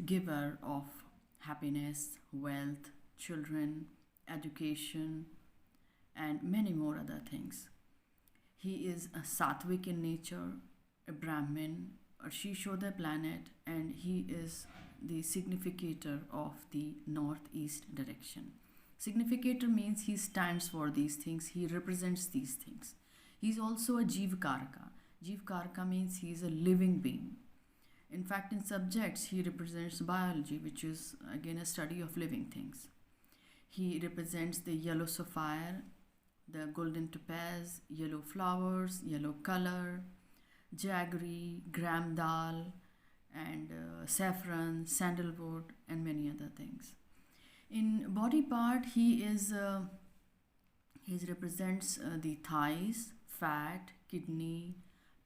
giver of happiness, wealth, children, education, and many more other things. He is a sattvic in nature, a Brahmin, a Shishoda planet, and he is the significator of the northeast direction. Significator means he stands for these things, he represents these things. He's also a Jivkaraka. Jivkaraka means he is a living being. In fact, in subjects, he represents biology, which is again a study of living things. He represents the yellow sapphire, the golden topaz, yellow flowers, yellow color, jaggery, gram dal, and saffron, sandalwood, and many other things. In body part, he represents the thighs, fat, kidney,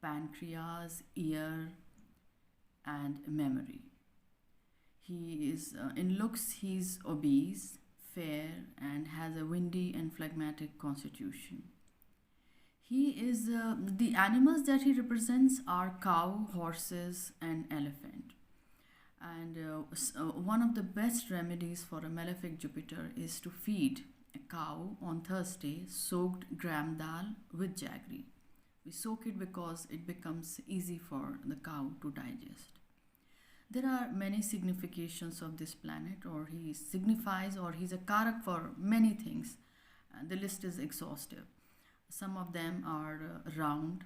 pancreas, ear, and memory. He is in looks. He's obese, fair, and has a windy and phlegmatic constitution. He is the animals that he represents are cow, horses, and elephant. And one of the best remedies for a malefic Jupiter is to feed a cow on Thursday soaked gram dal with jaggery. We soak it because it becomes easy for the cow to digest. There are many significations of this planet, or he signifies, or he's a karak for many things. The list is exhaustive. Some of them are round,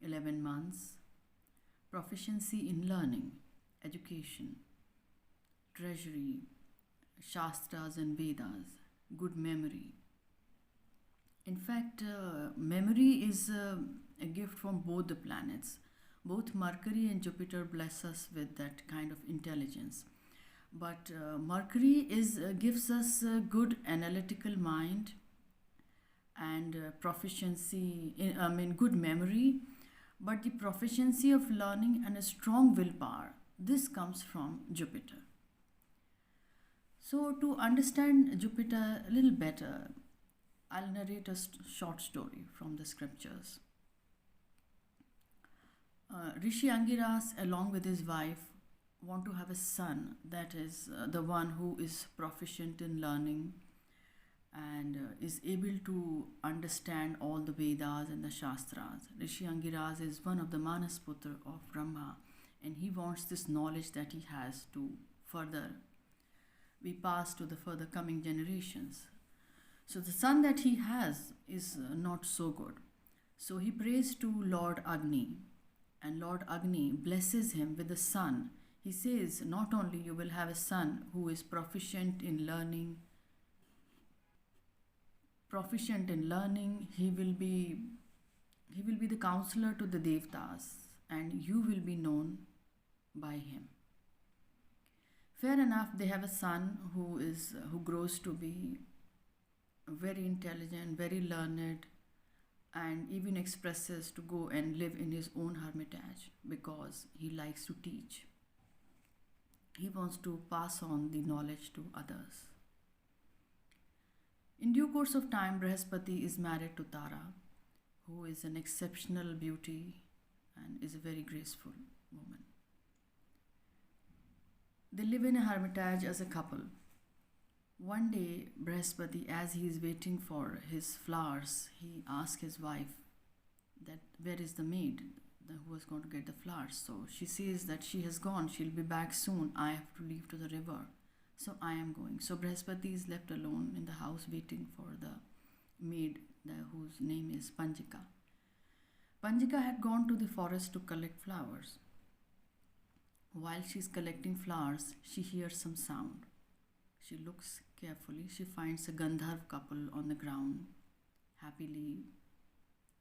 11 months, proficiency in learning, education, treasury, shastras and Vedas, good memory. In fact, memory is a gift from both the planets. Both Mercury and Jupiter bless us with that kind of intelligence. But Mercury gives us a good analytical mind and proficiency in good memory, but the proficiency of learning and a strong willpower, this comes from Jupiter. So to understand Jupiter a little better, I'll narrate a short story from the scriptures. Rishi Angiras, along with his wife, want to have a son, that is the one who is proficient in learning and is able to understand all the Vedas and the Shastras. Rishi Angiras is one of the Manasputra of Brahma, and he wants this knowledge that he has to further be passed to the further coming generations. So the son that he has is not so good. So he prays to Lord Agni, and Lord Agni blesses him with a son. He says, not only you will have a son who is proficient in learning, he will be the counselor to the Devtas, and you will be known by him. Fair enough, they have a son who grows to be very intelligent, very learned, and even expresses to go and live in his own hermitage because he likes to teach. He wants to pass on the knowledge to others. In due course of time, Brihaspati is married to Tara, who is an exceptional beauty and is a very graceful woman. They live in a hermitage as a couple. One day, Brihaspati, as he is waiting for his flowers, he asks his wife that where is the maid who was going to get the flowers. So she says that she has gone, she'll be back soon, I have to leave to the river. So I am going. So Brihaspati is left alone in the house waiting for the maid whose name is Panjika. Panjika had gone to the forest to collect flowers. While she is collecting flowers, she hears some sound. She looks carefully. She finds a Gandharv couple on the ground, happily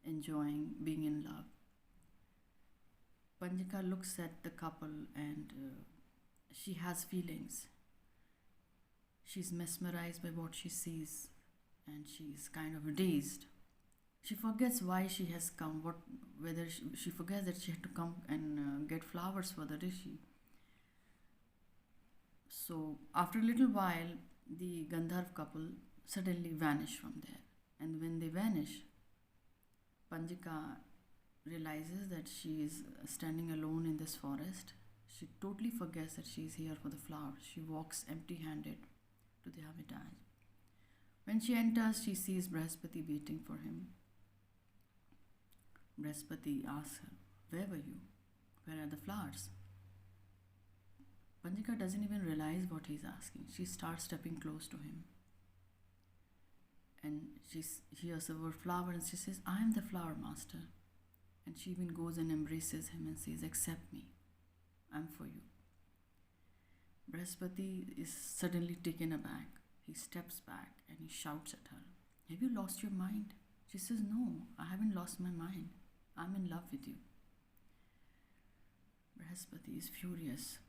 enjoying being in love. Panjika looks at the couple and she has feelings. She's mesmerized by what she sees and she's kind of dazed. She forgets why she has come, she forgets that she had to come and get flowers for the rishi. So after a little while, the Gandharv couple suddenly vanish from there. And when they vanish, Panjika realizes that she is standing alone in this forest. She totally forgets that she is here for the flowers. She walks empty-handed to the hermitage. When she enters, she sees Brihaspati waiting for him. Brihaspati asks her, "Where were you? Where are the flowers?" Panchika doesn't even realize what he's asking. She starts stepping close to him. And she hears the word flower and she says, "I am the flower master." And she even goes and embraces him and says, "Accept me. I'm for you." Brihaspati is suddenly taken aback. He steps back and he shouts at her, "Have you lost your mind?" She says, "No, I haven't lost my mind. I'm in love with you." Brihaspati is furious.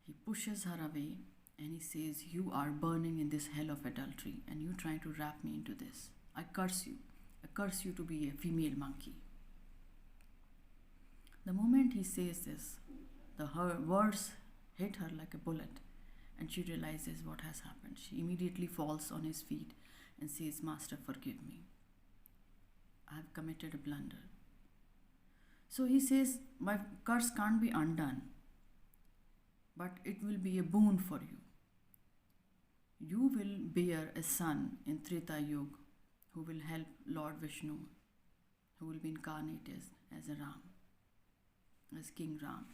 He pushes her away and he says, "You are burning in this hell of adultery and you trying to wrap me into this. I curse you. I curse you to be a female monkey." The moment he says this, her words hit her like a bullet and she realizes what has happened. She immediately falls on his feet and says, "Master, forgive me. I have committed a blunder." So he says, "My curse can't be undone, but it will be a boon for you. You will bear a son in Treta Yuga who will help Lord Vishnu, who will be incarnated as a Ram, as King Ram."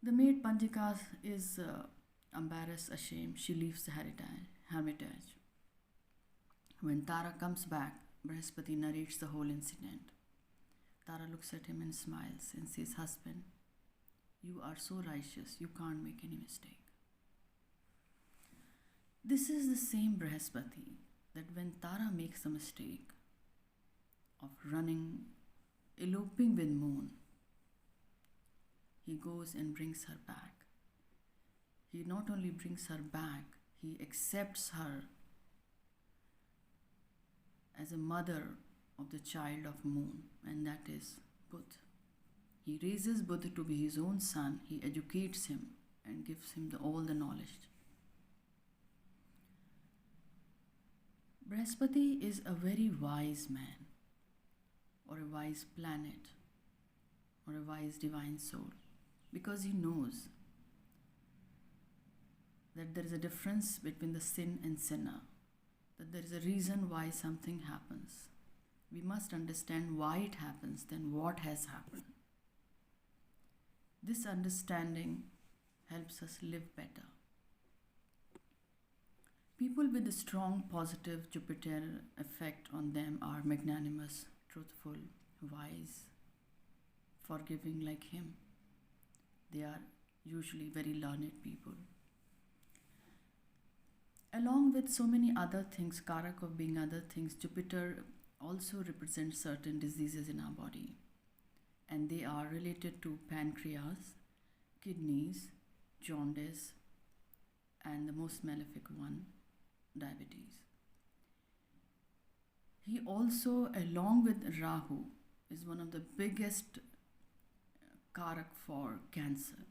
The maid Panchika is embarrassed, ashamed. She leaves the hermitage. When Tara comes back, Brihaspati narrates the whole incident. Tara looks at him and smiles and says, "Husband, you are so righteous, you can't make any mistake." This is the same Brihaspati that when Tara makes the mistake of eloping with Moon, he goes and brings her back. He not only brings her back, he accepts her as a mother of the child of Moon, and that is Buddha. He raises Buddha to be his own son, he educates him and gives him all the knowledge. Brihaspati is a very wise man, or a wise planet, or a wise divine soul, because he knows that there is a difference between the sin and sinner, that there is a reason why something happens. We must understand why it happens, then what has happened. This understanding helps us live better. People with a strong positive Jupiter effect on them are magnanimous, truthful, wise, forgiving like him. They are usually very learned people. Along with so many other things, Karak of being other things, Jupiter also represents certain diseases in our body. And they are related to pancreas, kidneys, jaundice, and the most malefic one, diabetes. He also, along with Rahu, is one of the biggest Karak for cancer.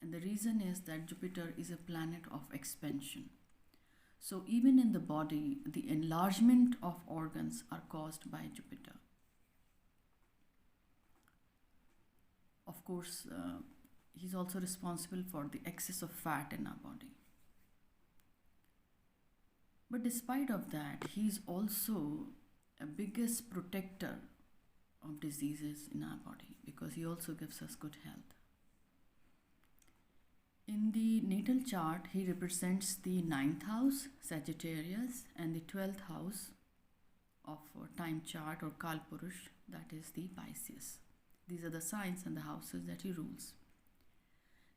And the reason is that Jupiter is a planet of expansion. So even in the body, the enlargement of organs are caused by Jupiter. Of course, he's also responsible for the excess of fat in our body. But despite of that, he's also a biggest protector of diseases in our body because he also gives us good health. In the natal chart, he represents the 9th house, Sagittarius, and the 12th house of time chart or Kalpurush, that is the Pisces. These are the signs and the houses that he rules.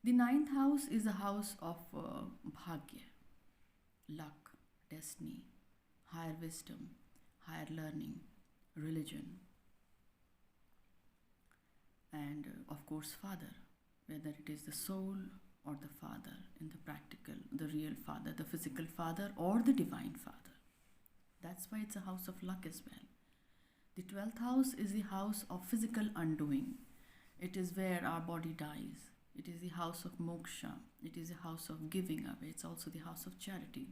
The 9th house is the house of Bhagya, luck, destiny, higher wisdom, higher learning, religion, and of course father, whether it is the soul or the father in the practical, the real father, the physical father or the divine father. That's why it's a house of luck as well. The 12th house is the house of physical undoing. It is where our body dies. It is the house of moksha. It is the house of giving away. It's also the house of charity.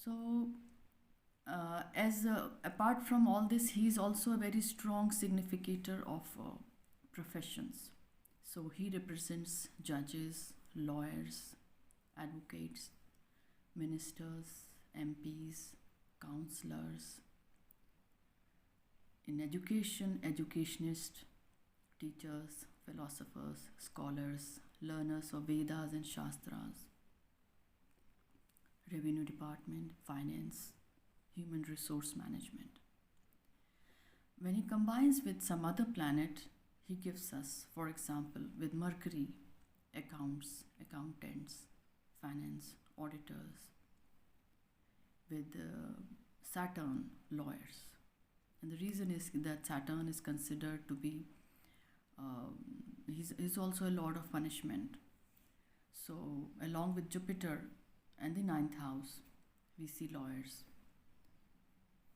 So, apart from all this, he is also a very strong significator of professions. So he represents judges, lawyers, advocates, ministers, MPs, counselors. In education, educationists, teachers, philosophers, scholars, learners of Vedas and Shastras, revenue department, finance, human resource management. When he combines with some other planet, he gives us, for example, with Mercury, accounts, accountants, finance, auditors, with Saturn, lawyers. And the reason is that Saturn is considered to be, he's also a lord of punishment. So, along with Jupiter and the ninth house, we see lawyers.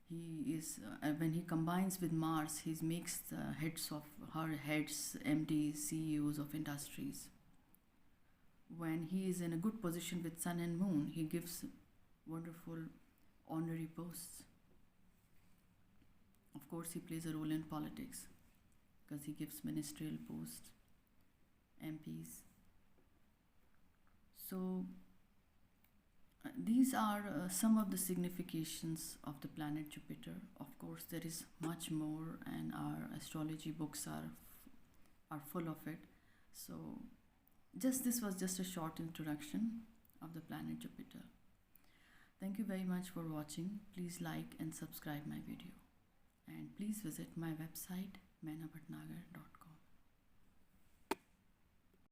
He is, when he combines with Mars, he makes the heads, MDs, CEOs of industries. When he is in a good position with Sun and Moon, he gives wonderful honorary posts. Of course, he plays a role in politics because he gives ministerial posts, MPs. So, these are some of the significations of the planet Jupiter. Of course, there is much more, and our astrology books are full of it. So, this was just a short introduction of the planet Jupiter. Thank you very much for watching. Please like and subscribe my video. And please visit my website, mehnapatnagar.com.